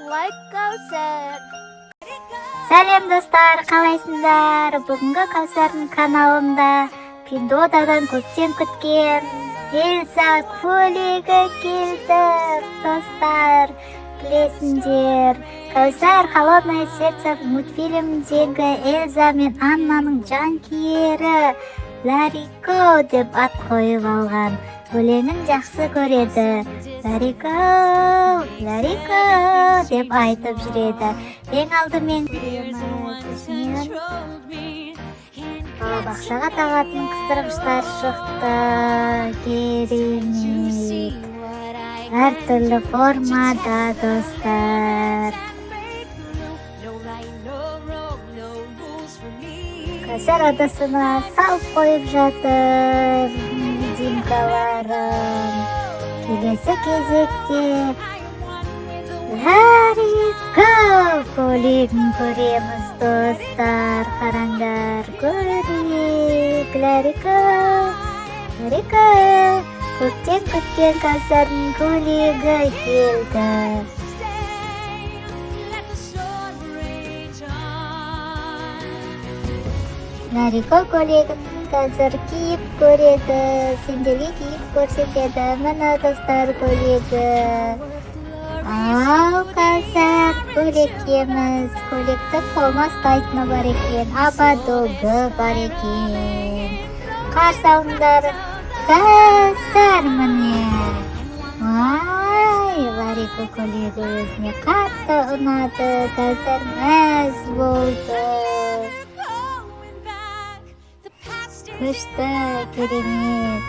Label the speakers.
Speaker 1: like Kausar.
Speaker 2: Сәлем достар, қалайсыңдар? Бүгінгі Каусардың каналында Пиндодадан көптен күткен Эльза көлігі келді. Достар, білесіңдер, Каусар «Холодное сердце» мультфильмдегі Эльза мен Аннаның жанкүйері Ларико деп ат қойып алған. Өлеңін жақсы көреді. Ларико деп айтып жүреді. Ең алдымен бақшаға тағатын қыстырғыштар шықты. Керемет. Әртүрлі формада достар. Каусар адасына салып қойып жатыр димкаларын. Келесі кезекте Ларико көлігін көреміз достар. Қараңдар, көрейік. Ларико көптен күткен Каусардың көлігі келді. Ларико көлігін қазір киіп көреді, сендерге киіп көрсетеді. Мына достар көлігі. Ал Каусар көлік киеміз. Көлікті қолма ұстайтыны бар екен, абадогы бар екен. Қарсы алыңдар, Каусар міне. Ларико көлігі өзіне қатты ұнады. Каусар мәз болды. Күшті, керемет.